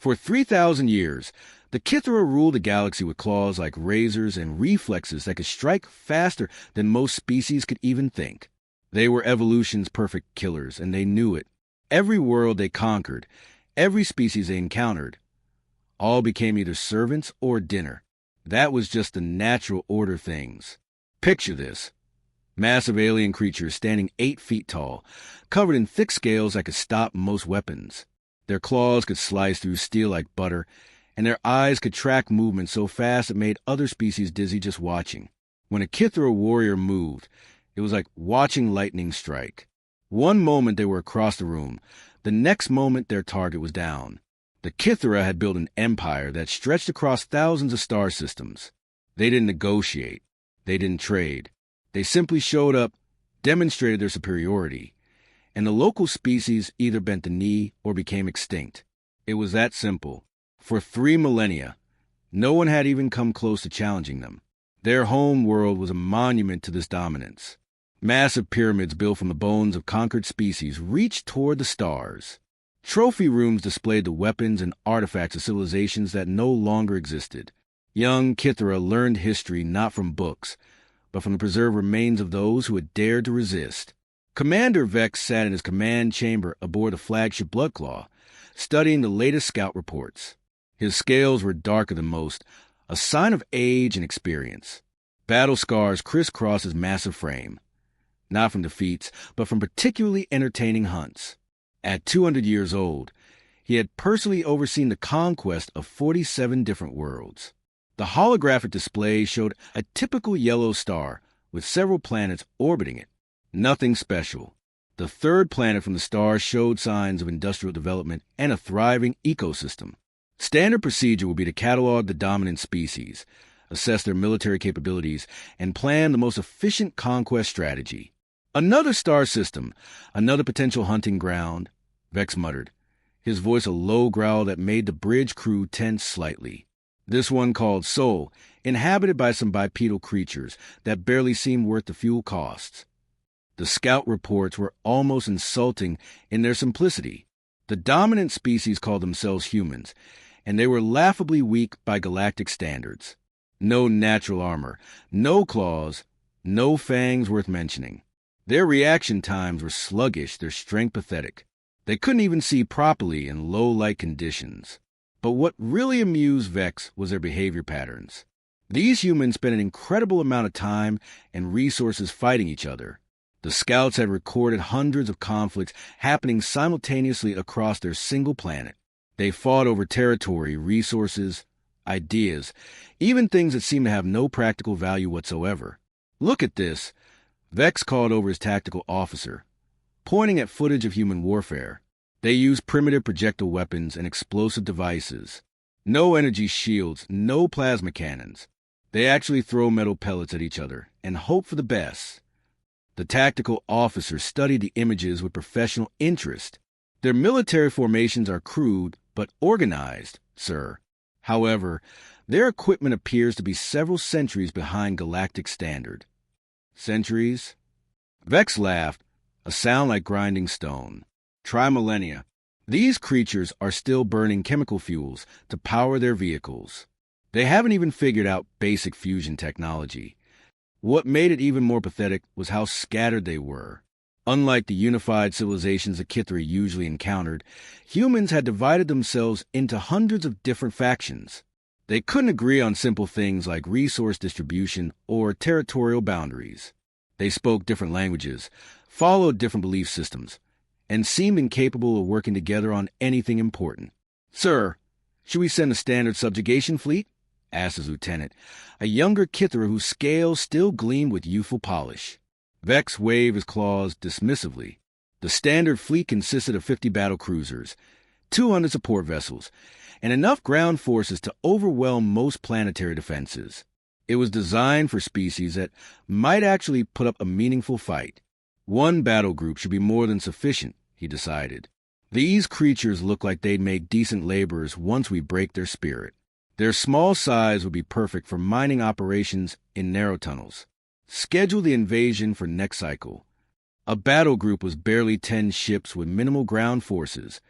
For 3,000 years, the Kithra ruled the galaxy with claws like razors and reflexes that could strike faster than most species could even think. They were evolution's perfect killers, and they knew it. Every world they conquered, every species they encountered, all became either servants or dinner. That was just the natural order of things. Picture this. Massive alien creatures standing 8 feet tall, covered in thick scales that could stop most weapons. Their claws could slice through steel like butter, and their eyes could track movement so fast it made other species dizzy just watching. When a Kithra warrior moved, it was like watching lightning strike. One moment they were across the room, the next moment their target was down. The Kithra had built an empire that stretched across thousands of star systems. They didn't negotiate. They didn't trade. They simply showed up, demonstrated their superiority, and the local species either bent the knee or became extinct. It was that simple. For 3 millennia, no one had even come close to challenging them. Their home world was a monument to this dominance. Massive pyramids built from the bones of conquered species reached toward the stars. Trophy rooms displayed the weapons and artifacts of civilizations that no longer existed. Young Kithra learned history not from books, but from the preserved remains of those who had dared to resist. Commander Vex sat in his command chamber aboard the flagship Bloodclaw, studying the latest scout reports. His scales were darker than most, a sign of age and experience. Battle scars crisscrossed his massive frame, not from defeats, but from particularly entertaining hunts. At 200 years old, he had personally overseen the conquest of 47 different worlds. The holographic display showed a typical yellow star with several planets orbiting it. Nothing special. The third planet from the star showed signs of industrial development and a thriving ecosystem. Standard procedure would be to catalog the dominant species, assess their military capabilities, and plan the most efficient conquest strategy. Another star system, another potential hunting ground, Vex muttered, his voice a low growl that made the bridge crew tense slightly. This one called Sol, inhabited by some bipedal creatures that barely seemed worth the fuel costs. The scout reports were almost insulting in their simplicity. The dominant species called themselves humans, and they were laughably weak by galactic standards. No natural armor, no claws, no fangs worth mentioning. Their reaction times were sluggish, their strength pathetic. They couldn't even see properly in low-light conditions. But what really amused Vex was their behavior patterns. These humans spent an incredible amount of time and resources fighting each other. The scouts had recorded hundreds of conflicts happening simultaneously across their single planet. They fought over territory, resources, ideas, even things that seemed to have no practical value whatsoever. Look at this, Vex called over his tactical officer, pointing at footage of human warfare. They used primitive projectile weapons and explosive devices. No energy shields, no plasma cannons. They actually throw metal pellets at each other and hope for the best. The tactical officer studied the images with professional interest. Their military formations are crude but organized, sir. However, their equipment appears to be several centuries behind galactic standard. Centuries? Vex laughed, a sound like grinding stone. Trimillennia. These creatures are still burning chemical fuels to power their vehicles. They haven't even figured out basic fusion technology. What made it even more pathetic was how scattered they were. Unlike the unified civilizations the Kithra usually encountered, humans had divided themselves into hundreds of different factions. They couldn't agree on simple things like resource distribution or territorial boundaries. They spoke different languages, followed different belief systems, and seemed incapable of working together on anything important. "Sir, should we send a standard subjugation fleet?" asked his lieutenant, a younger Kithra whose scales still gleamed with youthful polish. Vex waved his claws dismissively. The standard fleet consisted of 50 battle cruisers, 200 support vessels, and enough ground forces to overwhelm most planetary defenses. It was designed for species that might actually put up a meaningful fight. One battle group should be more than sufficient, he decided. These creatures look like they'd make decent laborers once we break their spirit. Their small size would be perfect for mining operations in narrow tunnels. Schedule the invasion for next cycle. A battle group was barely 10 ships with minimal ground forces.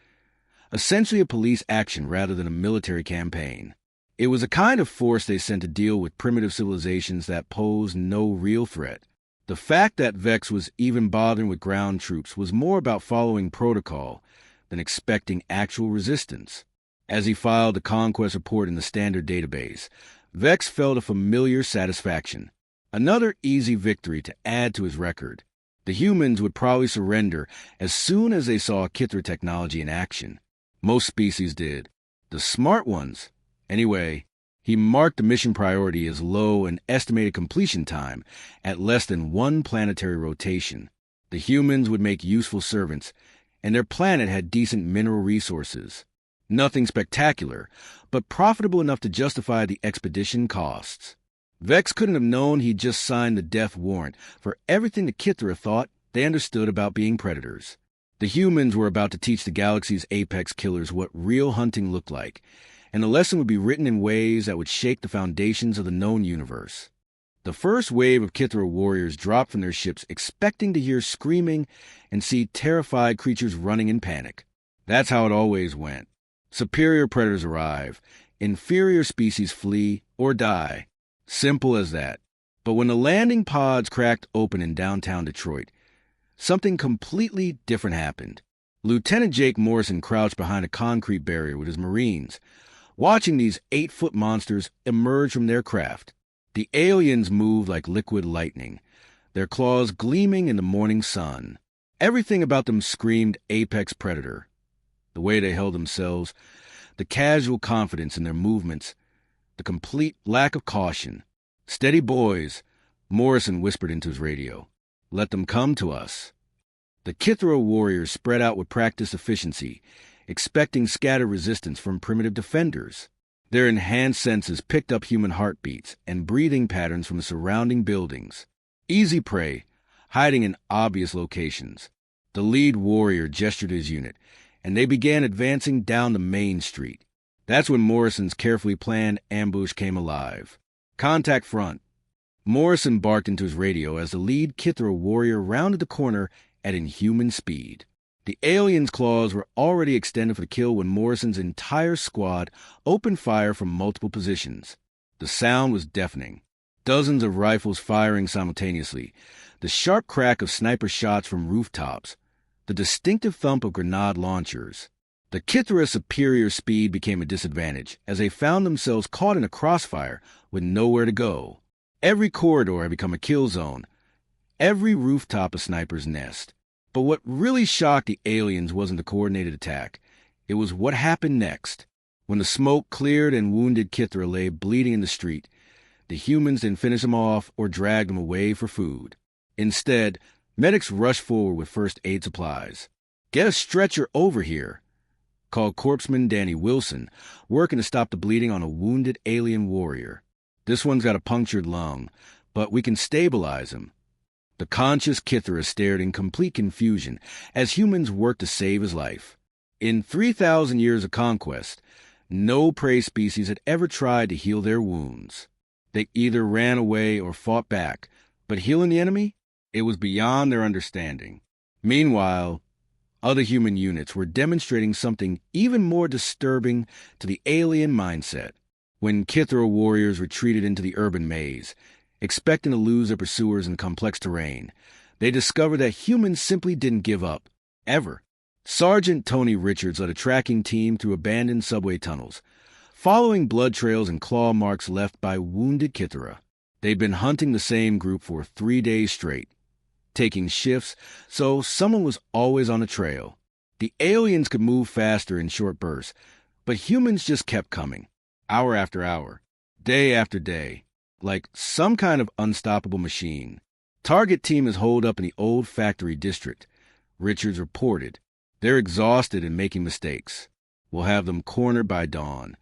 essentially a police action rather than a military campaign. It was a kind of force they sent to deal with primitive civilizations that posed no real threat. The fact that Vex was even bothering with ground troops was more about following protocol than expecting actual resistance. As he filed the conquest report in the standard database, Vex felt a familiar satisfaction. Another easy victory to add to his record. The humans would probably surrender as soon as they saw Kithra technology in action. Most species did. The smart ones. Anyway, he marked the mission priority as low and estimated completion time at less than 1 planetary rotation. The humans would make useful servants, and their planet had decent mineral resources. Nothing spectacular, but profitable enough to justify the expedition costs. Vex couldn't have known he'd just signed the death warrant for everything the Kithra thought they understood about being predators. The humans were about to teach the galaxy's apex killers what real hunting looked like, and the lesson would be written in ways that would shake the foundations of the known universe. The first wave of Kithra warriors dropped from their ships expecting to hear screaming and see terrified creatures running in panic. That's how it always went. Superior predators arrive, inferior species flee or die. Simple as that. But when the landing pods cracked open in downtown Detroit, something completely different happened. Lieutenant Jake Morrison crouched behind a concrete barrier with his Marines, watching these 8-foot monsters emerge from their craft. The aliens moved like liquid lightning, their claws gleaming in the morning sun. Everything about them screamed apex predator. The way they held themselves, the casual confidence in their movements, the complete lack of caution. "Steady, boys," Morrison whispered into his radio. "Let them come to us." The Kithra warriors spread out with practiced efficiency, expecting scattered resistance from primitive defenders. Their enhanced senses picked up human heartbeats and breathing patterns from the surrounding buildings. Easy prey, hiding in obvious locations. The lead warrior gestured his unit, and they began advancing down the main street. That's when Morrison's carefully planned ambush came alive. "Contact front." Morrison barked into his radio as the lead Kithra warrior rounded the corner at inhuman speed. The aliens' claws were already extended for the kill when Morrison's entire squad opened fire from multiple positions. The sound was deafening. Dozens of rifles firing simultaneously, the sharp crack of sniper shots from rooftops, the distinctive thump of grenade launchers. The Kithra's superior speed became a disadvantage as they found themselves caught in a crossfire with nowhere to go. Every corridor had become a kill zone, every rooftop a sniper's nest. But what really shocked the aliens wasn't the coordinated attack. It was what happened next. When the smoke cleared and wounded Kithra lay bleeding in the street, the humans didn't finish them off or drag them away for food. Instead, medics rushed forward with first aid supplies. "Get a stretcher over here," called Corpsman Danny Wilson, working to stop the bleeding on a wounded alien warrior. "This one's got a punctured lung, but we can stabilize him." The conscious Kithra stared in complete confusion as humans worked to save his life. In 3,000 years of conquest, no prey species had ever tried to heal their wounds. They either ran away or fought back, but healing the enemy? It was beyond their understanding. Meanwhile, other human units were demonstrating something even more disturbing to the alien mindset. When Kithra warriors retreated into the urban maze, expecting to lose their pursuers in complex terrain, they discovered that humans simply didn't give up, ever. Sergeant Tony Richards led a tracking team through abandoned subway tunnels, following blood trails and claw marks left by wounded Kithra. They'd been hunting the same group for 3 days straight, taking shifts, so someone was always on the trail. The aliens could move faster in short bursts, but humans just kept coming, hour after hour, day after day, like some kind of unstoppable machine. "Target team is holed up in the old factory district," Richards reported. "They're exhausted and making mistakes. We'll have them cornered by dawn."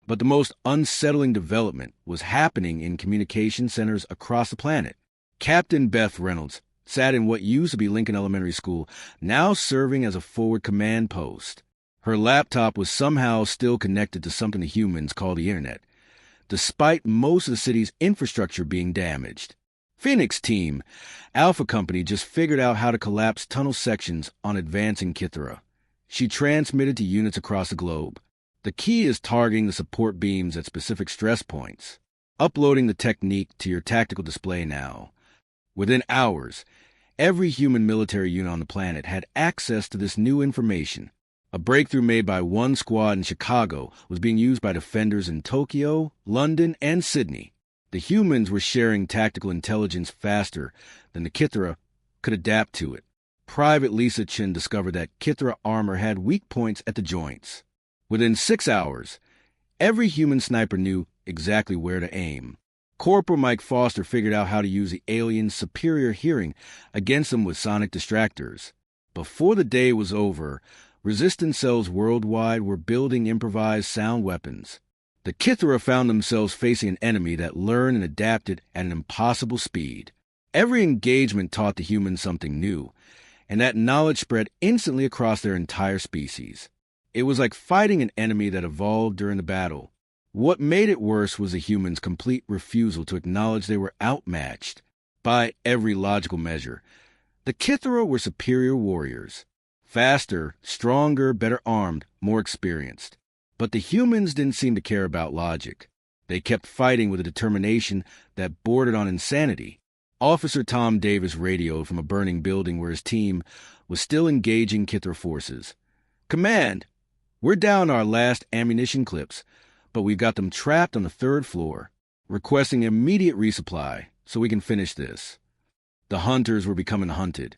But the most unsettling development was happening in communication centers across the planet. Captain Beth Reynolds sat in what used to be Lincoln Elementary School, now serving as a forward command post. Her laptop was somehow still connected to something the humans call the internet, despite most of the city's infrastructure being damaged. Phoenix Team, Alpha Company, just figured out how to collapse tunnel sections on advancing Kithra. she transmitted to units across the globe. The key is targeting the support beams at specific stress points. Uploading the technique to your tactical display now. Within hours, every human military unit on the planet had access to this new information. A breakthrough made by one squad in Chicago was being used by defenders in Tokyo, London, and Sydney. The humans were sharing tactical intelligence faster than the Kithra could adapt to it. Private Lisa Chin discovered that Kithra armor had weak points at the joints. Within 6 hours, every human sniper knew exactly where to aim. Corporal Mike Foster figured out how to use the aliens' superior hearing against them with sonic distractors. Before the day was over, resistance cells worldwide were building improvised sound weapons. The Kithra found themselves facing an enemy that learned and adapted at an impossible speed. Every engagement taught the humans something new, and that knowledge spread instantly across their entire species. It was like fighting an enemy that evolved during the battle. What made it worse was the humans' complete refusal to acknowledge they were outmatched. By every logical measure, the Kithra were superior warriors. Faster, stronger, better armed, more experienced. But the humans didn't seem to care about logic. They kept fighting with a determination that bordered on insanity. Officer Tom Davis radioed from a burning building where his team was still engaging Kithra forces. "Command, we're down our last ammunition clips, but we've got them trapped on the 3rd floor, requesting immediate resupply so we can finish this." The hunters were becoming hunted.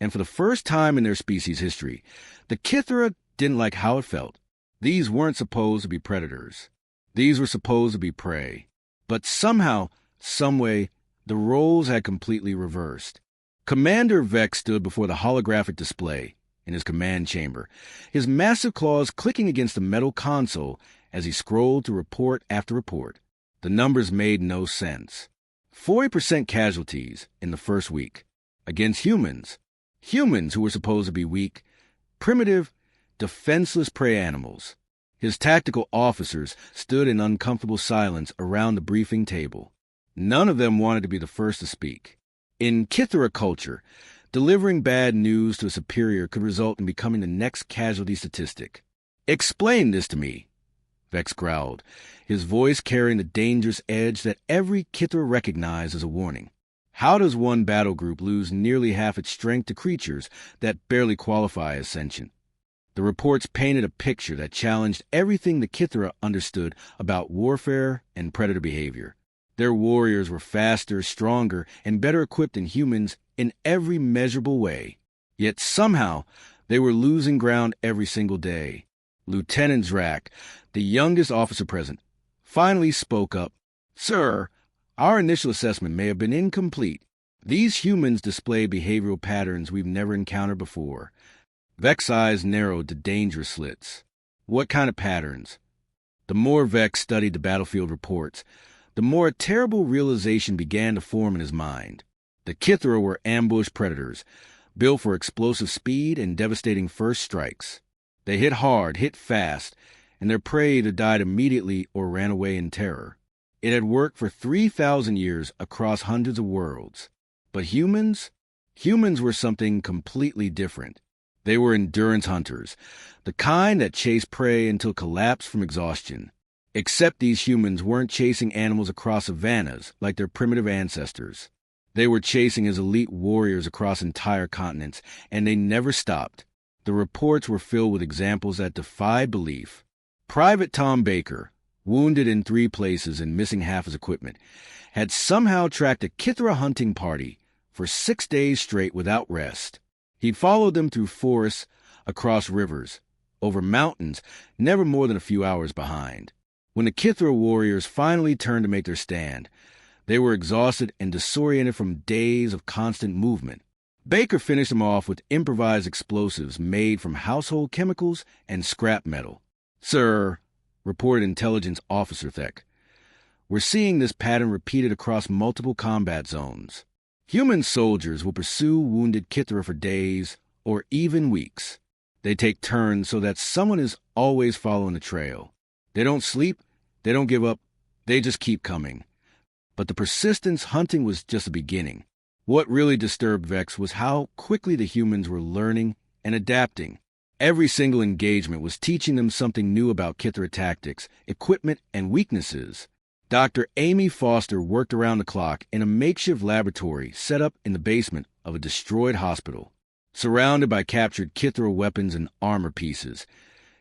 And for the first time in their species' history, the Kithra didn't like how it felt. These weren't supposed to be predators. These were supposed to be prey. But somehow, someway, the roles had completely reversed. Commander Vex stood before the holographic display in his command chamber, his massive claws clicking against the metal console as he scrolled through report after report. The numbers made no sense. 40% casualties in the first week against humans. Humans who were supposed to be weak, primitive, defenseless prey animals. His tactical officers stood in uncomfortable silence around the briefing table. None of them wanted to be the first to speak. In Kithra culture, delivering bad news to a superior could result in becoming the next casualty statistic. "Explain this to me," Vex growled, his voice carrying the dangerous edge that every Kithra recognized as a warning. How does one battle group lose nearly half its strength to creatures that barely qualify as sentient? The reports painted a picture that challenged everything the Kithra understood about warfare and predator behavior. Their warriors were faster, stronger, and better equipped than humans in every measurable way. Yet somehow, they were losing ground every single day. Lieutenant Zrak, the youngest officer present, finally spoke up. "Sir, our initial assessment may have been incomplete. These humans display behavioral patterns we've never encountered before." Vex's eyes narrowed to dangerous slits. What kind of patterns? The more Vex studied the battlefield reports, the more a terrible realization began to form in his mind. The Kithra were ambush predators, built for explosive speed and devastating first strikes. They hit hard, hit fast, and their prey either died immediately or ran away in terror. It had worked for 3,000 years across hundreds of worlds. But humans? Humans were something completely different. They were endurance hunters, the kind that chased prey until collapsed from exhaustion. Except these humans weren't chasing animals across savannas like their primitive ancestors. They were chasing as elite warriors across entire continents, and they never stopped. The reports were filled with examples that defied belief. Private Tom Baker, wounded in 3 places and missing half his equipment, had somehow tracked a Kithra hunting party for 6 days straight without rest. He'd followed them through forests, across rivers, over mountains, never more than a few hours behind. When the Kithra warriors finally turned to make their stand, they were exhausted and disoriented from days of constant movement. Baker finished them off with improvised explosives made from household chemicals and scrap metal. "Sir," reported Intelligence Officer Thek, "we're seeing this pattern repeated across multiple combat zones. Human soldiers will pursue wounded Kithra for days or even weeks. They take turns so that someone is always following the trail. They don't sleep, they don't give up, they just keep coming." But the persistence hunting was just the beginning. What really disturbed Vex was how quickly the humans were learning and adapting. Every single engagement was teaching them something new about Kithra tactics, equipment, and weaknesses. Dr. Amy Foster worked around the clock in a makeshift laboratory set up in the basement of a destroyed hospital. Surrounded by captured Kithra weapons and armor pieces,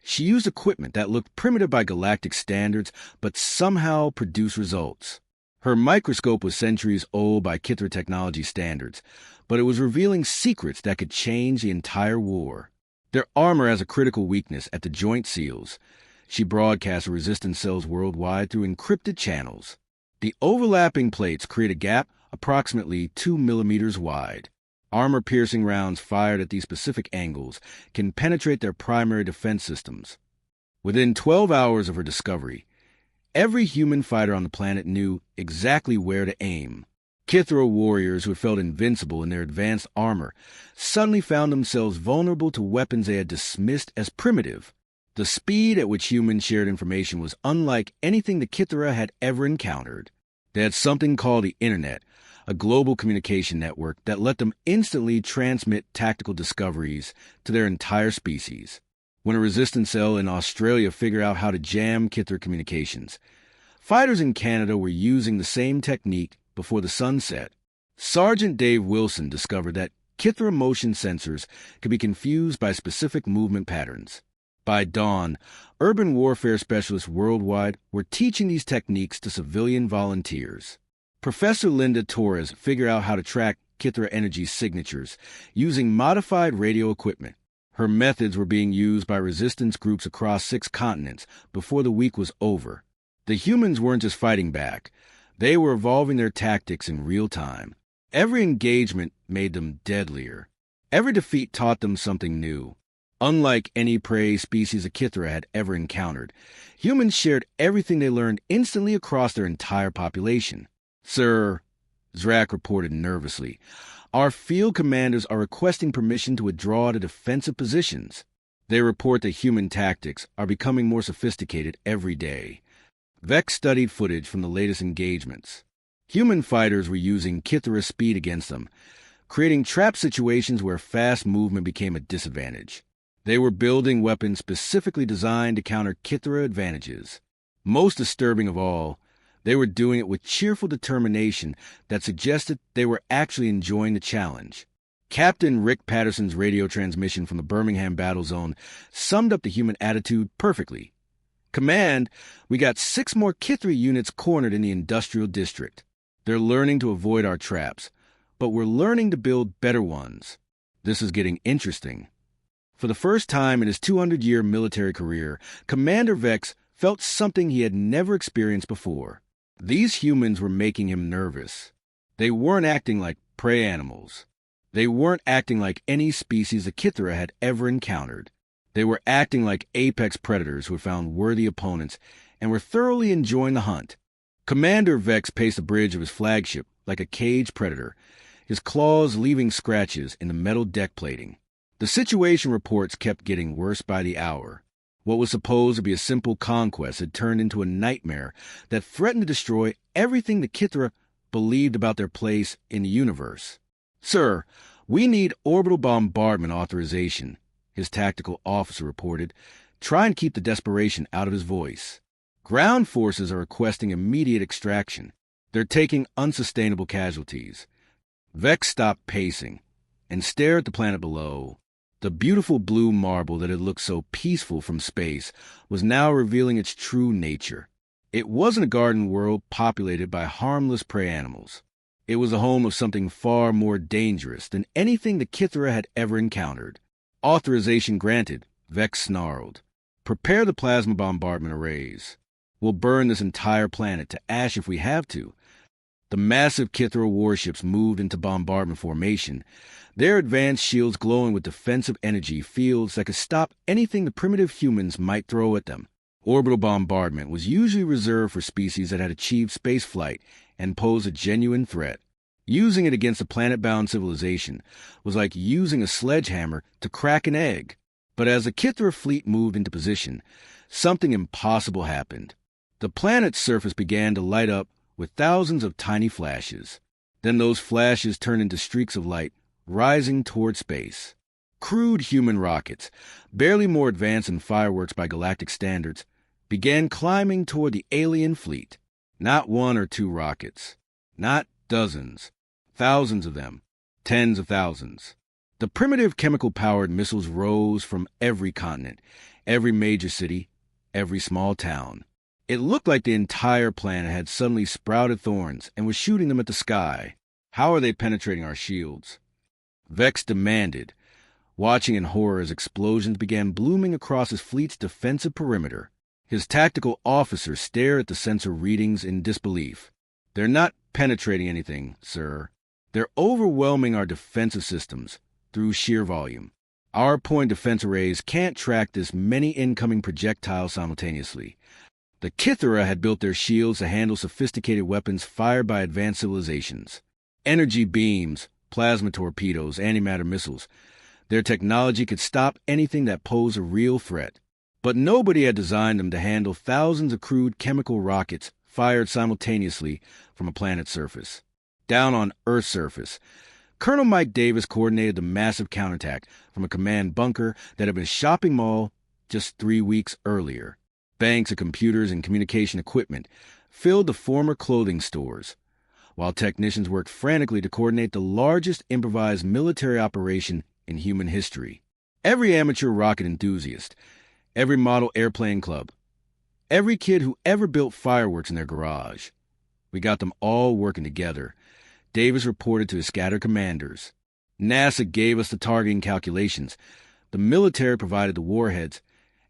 she used equipment that looked primitive by galactic standards but somehow produced results. Her microscope was centuries old by Kithra technology standards, but it was revealing secrets that could change the entire war. Their armor has a critical weakness at the joint seals. She broadcasts resistance cells worldwide through encrypted channels. The overlapping plates create a gap approximately 2 millimeters wide. Armor-piercing rounds fired at these specific angles can penetrate their primary defense systems. Within 12 hours of her discovery, every human fighter on the planet knew exactly where to aim. Kithra warriors who had felt invincible in their advanced armor suddenly found themselves vulnerable to weapons they had dismissed as primitive. The speed at which humans shared information was unlike anything the Kithra had ever encountered. They had something called the Internet, a global communication network that let them instantly transmit tactical discoveries to their entire species. When a resistance cell in Australia figured out how to jam Kithra communications, fighters in Canada were using the same technique before the sun set. Sergeant Dave Wilson discovered that Kithra motion sensors could be confused by specific movement patterns. By dawn, urban warfare specialists worldwide were teaching these techniques to civilian volunteers. Professor Linda Torres figured out how to track Kithra energy signatures using modified radio equipment. Her methods were being used by resistance groups across 6 continents before the week was over. The humans weren't just fighting back. They were evolving their tactics in real time. Every engagement made them deadlier. Every defeat taught them something new. Unlike any prey species a Kithra had ever encountered, humans shared everything they learned instantly across their entire population. "Sir," Zrak reported nervously, "our field commanders are requesting permission to withdraw to defensive positions. They report that human tactics are becoming more sophisticated every day." Vex studied footage from the latest engagements. Human fighters were using Kithra speed against them, creating trap situations where fast movement became a disadvantage. They were building weapons specifically designed to counter Kithra advantages. Most disturbing of all, they were doing it with cheerful determination that suggested they were actually enjoying the challenge. Captain Rick Patterson's radio transmission from the Birmingham battle zone summed up the human attitude perfectly. "Command, we got 6 more Kithra units cornered in the industrial district. They're learning to avoid our traps, but we're learning to build better ones. This is getting interesting." For the first time in his 200-year military career, Commander Vex felt something he had never experienced before. These humans were making him nervous. They weren't acting like prey animals. They weren't acting like any species the Kithra had ever encountered. They were acting like apex predators who had found worthy opponents and were thoroughly enjoying the hunt. Commander Vex paced the bridge of his flagship like a caged predator, his claws leaving scratches in the metal deck plating. The situation reports kept getting worse by the hour. What was supposed to be a simple conquest had turned into a nightmare that threatened to destroy everything the Kithra believed about their place in the universe. "Sir, we need orbital bombardment authorization," his tactical officer reported, trying to keep the desperation out of his voice. "Ground forces are requesting immediate extraction. They're taking unsustainable casualties." Vex stopped pacing and stared at the planet below. The beautiful blue marble that had looked so peaceful from space was now revealing its true nature. It wasn't a garden world populated by harmless prey animals. It was the home of something far more dangerous than anything the Kithra had ever encountered. "Authorization granted," Vex snarled. "Prepare the plasma bombardment arrays. We'll burn this entire planet to ash if we have to." The massive Kithra warships moved into bombardment formation, their advanced shields glowing with defensive energy fields that could stop anything the primitive humans might throw at them. Orbital bombardment was usually reserved for species that had achieved spaceflight and posed a genuine threat. Using it against a planet-bound civilization was like using a sledgehammer to crack an egg. But as the Kithra fleet moved into position, something impossible happened. The planet's surface began to light up with thousands of tiny flashes. Then those flashes turned into streaks of light, rising toward space. Crude human rockets, barely more advanced than fireworks by galactic standards, began climbing toward the alien fleet. Not one or two rockets. Not dozens. Thousands of them. Tens of thousands. The primitive chemical-powered missiles rose from every continent, every major city, every small town. It looked like the entire planet had suddenly sprouted thorns and was shooting them at the sky. How are they penetrating our shields? Vex demanded, watching in horror as explosions began blooming across his fleet's defensive perimeter. His tactical officers stared at the sensor readings in disbelief. They're not penetrating anything, sir. They're overwhelming our defensive systems through sheer volume. Our point defense arrays can't track this many incoming projectiles simultaneously. The Kithera had built their shields to handle sophisticated weapons fired by advanced civilizations. Energy beams, plasma torpedoes, antimatter missiles. Their technology could stop anything that posed a real threat. But nobody had designed them to handle thousands of crude chemical rockets fired simultaneously from a planet's surface. Down on Earth's surface, Colonel Mike Davis coordinated the massive counterattack from a command bunker that had been a shopping mall just 3 weeks earlier. Banks of computers and communication equipment filled the former clothing stores, while technicians worked frantically to coordinate the largest improvised military operation in human history. Every amateur rocket enthusiast, every model airplane club, every kid who ever built fireworks in their garage. We got them all working together, Davis reported to his scattered commanders. NASA gave us the targeting calculations. The military provided the warheads,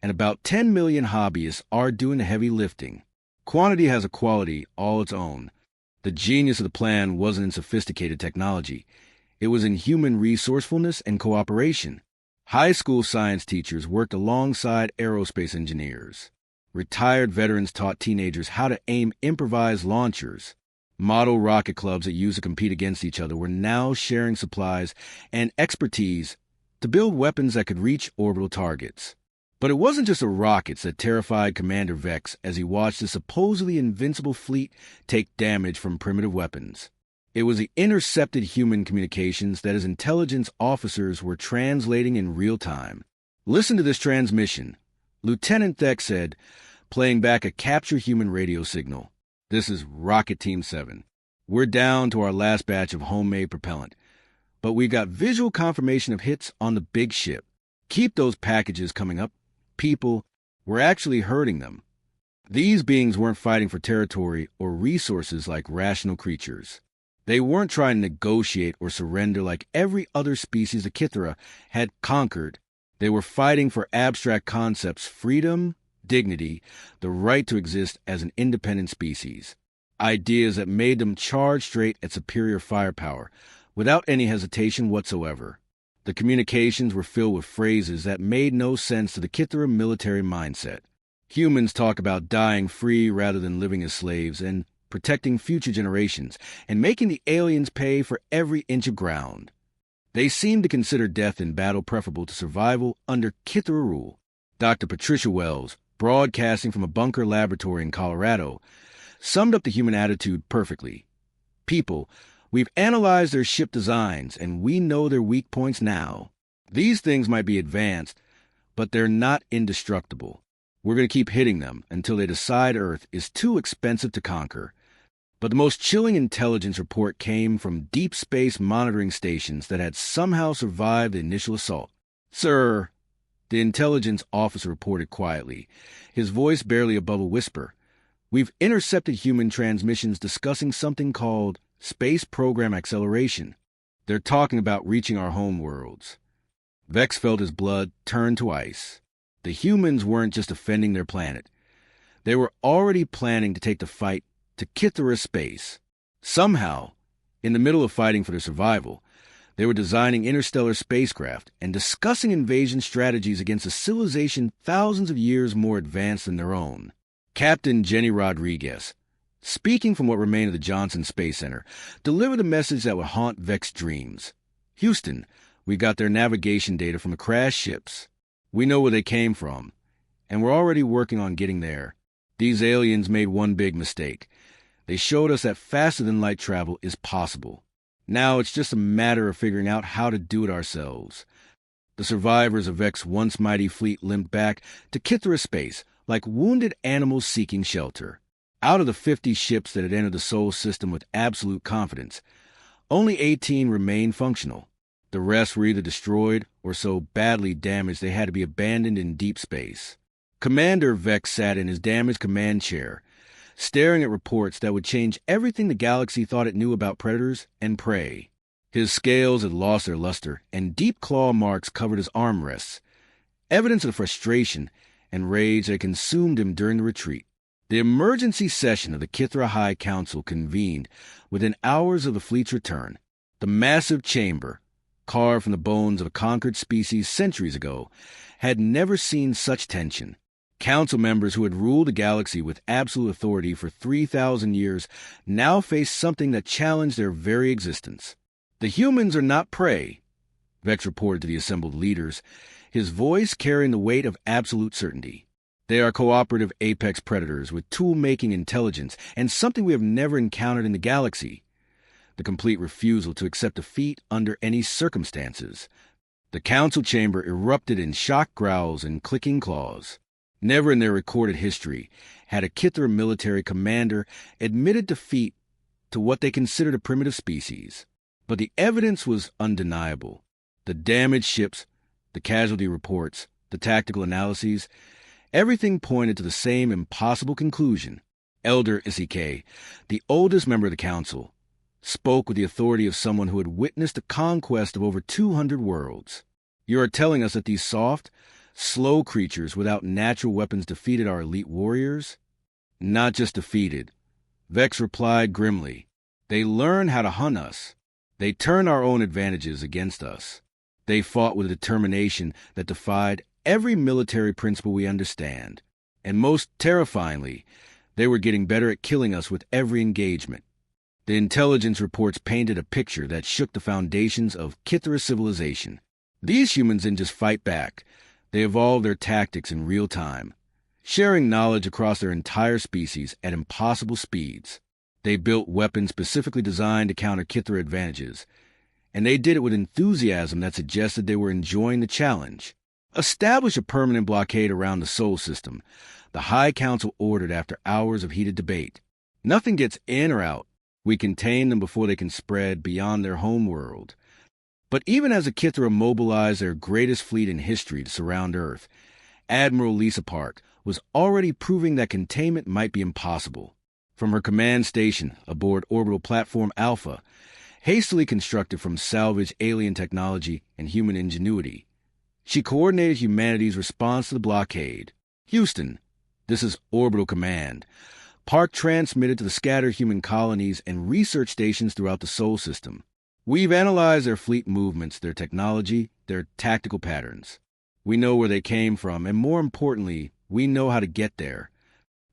and about 10 million hobbyists are doing the heavy lifting. Quantity has a quality all its own. The genius of the plan wasn't in sophisticated technology. It was in human resourcefulness and cooperation. High school science teachers worked alongside aerospace engineers. Retired veterans taught teenagers how to aim improvised launchers. Model rocket clubs that used to compete against each other were now sharing supplies and expertise to build weapons that could reach orbital targets. But it wasn't just the rockets that terrified Commander Vex as he watched the supposedly invincible fleet take damage from primitive weapons. It was the intercepted human communications that his intelligence officers were translating in real time. Listen to this transmission. Lieutenant Vex said, playing back a captured human radio signal. This is Rocket Team 7. We're down to our last batch of homemade propellant, but we got visual confirmation of hits on the big ship. Keep those packages coming up. People, we're actually hurting them. These beings weren't fighting for territory or resources like rational creatures. They weren't trying to negotiate or surrender like every other species the Kithera had conquered. They were fighting for abstract concepts, freedom, dignity, the right to exist as an independent species. Ideas that made them charge straight at superior firepower, without any hesitation whatsoever. The communications were filled with phrases that made no sense to the Kithera military mindset. Humans talk about dying free rather than living as slaves, and protecting future generations, and making the aliens pay for every inch of ground. They seemed to consider death in battle preferable to survival under Kithera rule. Dr. Patricia Wells, broadcasting from a bunker laboratory in Colorado, summed up the human attitude perfectly. People, we've analyzed their ship designs, and we know their weak points now. These things might be advanced, but they're not indestructible. We're going to keep hitting them until they decide Earth is too expensive to conquer. But the most chilling intelligence report came from deep space monitoring stations that had somehow survived the initial assault. Sir, the intelligence officer reported quietly, his voice barely above a whisper. We've intercepted human transmissions discussing something called space program acceleration. They're talking about reaching our home worlds. Vex felt his blood turn to ice. The humans weren't just defending their planet. They were already planning to take the fight to Kithera space. Somehow, in the middle of fighting for their survival, they were designing interstellar spacecraft and discussing invasion strategies against a civilization thousands of years more advanced than their own. Captain Jenny Rodriguez, speaking from what remained of the Johnson Space Center, delivered a message that would haunt Vex's dreams. Houston, we got their navigation data from the crashed ships. We know where they came from, and we're already working on getting there. These aliens made one big mistake. They showed us that faster-than-light travel is possible. Now it's just a matter of figuring out how to do it ourselves. The survivors of Vex's once mighty fleet limped back to Kithra space like wounded animals seeking shelter. Out of the 50 ships that had entered the Sol system with absolute confidence, only 18 remained functional. The rest were either destroyed or so badly damaged they had to be abandoned in deep space. Commander Vex sat in his damaged command chair, staring at reports that would change everything the galaxy thought it knew about predators and prey. His scales had lost their luster, and deep claw marks covered his armrests, evidence of the frustration and rage that consumed him during the retreat. The emergency session of the Kithra High Council convened within hours of the fleet's return. The massive chamber, carved from the bones of a conquered species centuries ago, had never seen such tension. Council members who had ruled the galaxy with absolute authority for 3,000 years now faced something that challenged their very existence. "The humans are not prey," Vex reported to the assembled leaders, his voice carrying the weight of absolute certainty. "They are cooperative apex predators with tool-making intelligence and something we have never encountered in the galaxy: the complete refusal to accept defeat under any circumstances." The council chamber erupted in shocked growls and clicking claws. Never in their recorded history had a Kithra military commander admitted defeat to what they considered a primitive species. But the evidence was undeniable. The damaged ships, the casualty reports, the tactical analyses, everything pointed to the same impossible conclusion. Elder Isike, the oldest member of the council, spoke with the authority of someone who had witnessed the conquest of over 200 worlds. "You are telling us that these soft, slow creatures without natural weapons defeated our elite warriors?" "Not just defeated," Vex replied grimly. "They learned how to hunt us. They turned our own advantages against us. They fought with a determination that defied every military principle we understand. And most terrifyingly, they were getting better at killing us with every engagement." The intelligence reports painted a picture that shook the foundations of Kithra civilization. These humans didn't just fight back. They evolved their tactics in real time, sharing knowledge across their entire species at impossible speeds. They built weapons specifically designed to counter Kithra advantages, and they did it with enthusiasm that suggested they were enjoying the challenge. "Establish a permanent blockade around the Sol system," the High Council ordered after hours of heated debate. "Nothing gets in or out. We contain them before they can spread beyond their home world." But even as the Kithra mobilized their greatest fleet in history to surround Earth, Admiral Lisa Park was already proving that containment might be impossible. From her command station aboard orbital platform Alpha, hastily constructed from salvaged alien technology and human ingenuity, she coordinated humanity's response to the blockade. "Houston, this is Orbital Command." Park transmitted to the scattered human colonies and research stations throughout the Sol system. "We've analyzed their fleet movements, their technology, their tactical patterns. We know where they came from, and more importantly, we know how to get there."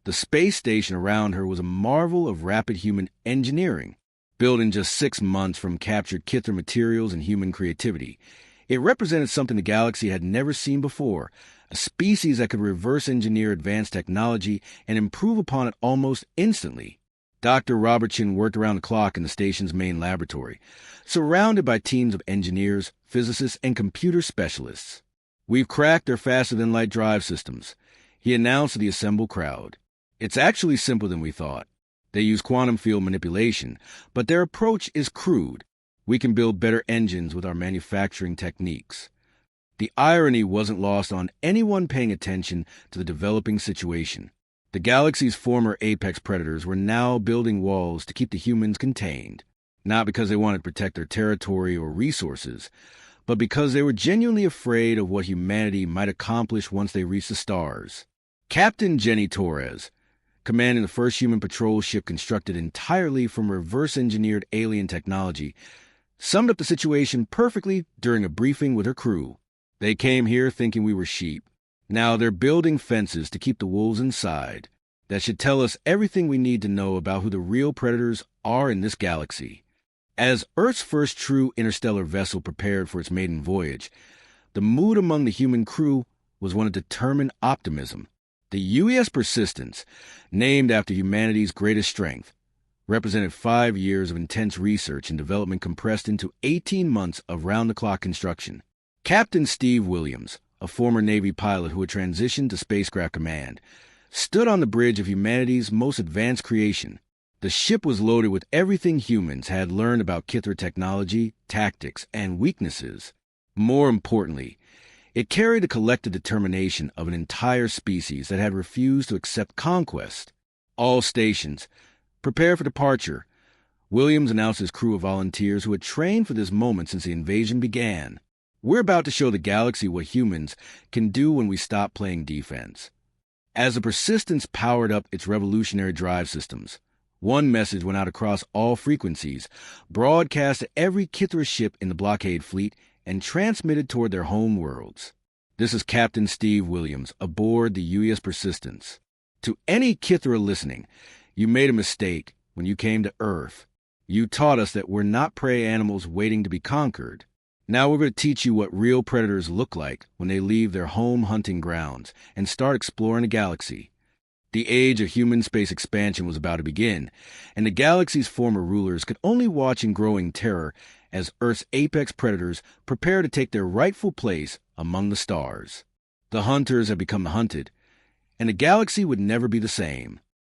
The space station around her was a marvel of rapid human engineering, built in just 6 months from captured Kithra materials and human creativity. It represented something the galaxy had never seen before, a species that could reverse engineer advanced technology and improve upon it almost instantly. Dr. Robertson worked around the clock in the station's main laboratory, surrounded by teams of engineers, physicists, and computer specialists. "We've cracked their faster-than-light drive systems," he announced to the assembled crowd. "It's actually simpler than we thought. They use quantum field manipulation, but their approach is crude. We can build better engines with our manufacturing techniques." The irony wasn't lost on anyone paying attention to the developing situation. The galaxy's former apex predators were now building walls to keep the humans contained, not because they wanted to protect their territory or resources, but because they were genuinely afraid of what humanity might accomplish once they reached the stars. Captain Jenny Torres, commanding the first human patrol ship constructed entirely from reverse-engineered alien technology, summed up the situation perfectly during a briefing with her crew. "They came here thinking we were sheep. Now they're building fences to keep the wolves inside. That should tell us everything we need to know about who the real predators are in this galaxy." As Earth's first true interstellar vessel prepared for its maiden voyage, the mood among the human crew was one of determined optimism. The UES Persistence, named after humanity's greatest strength, represented 5 years of intense research and development compressed into 18 months of round-the-clock construction. Captain Steve Williams, a former Navy pilot who had transitioned to spacecraft command, stood on the bridge of humanity's most advanced creation. The ship was loaded with everything humans had learned about Kithra technology, tactics, and weaknesses. More importantly, it carried the collective determination of an entire species that had refused to accept conquest. All stations, prepare for departure. Williams announced his crew of volunteers who had trained for this moment since the invasion began. We're about to show the galaxy what humans can do when we stop playing defense. As the Persistence powered up its revolutionary drive systems, one message went out across all frequencies, broadcast to every Kithra ship in the blockade fleet, and transmitted toward their home worlds. This is Captain Steve Williams aboard the UES Persistence. To any Kithra listening, you made a mistake when you came to Earth. You taught us that we're not prey animals waiting to be conquered. Now we're going to teach you what real predators look like when they leave their home hunting grounds and start exploring the galaxy. The age of human space expansion was about to begin, and the galaxy's former rulers could only watch in growing terror as Earth's apex predators prepare to take their rightful place among the stars. The hunters had become the hunted, and the galaxy would never be the same.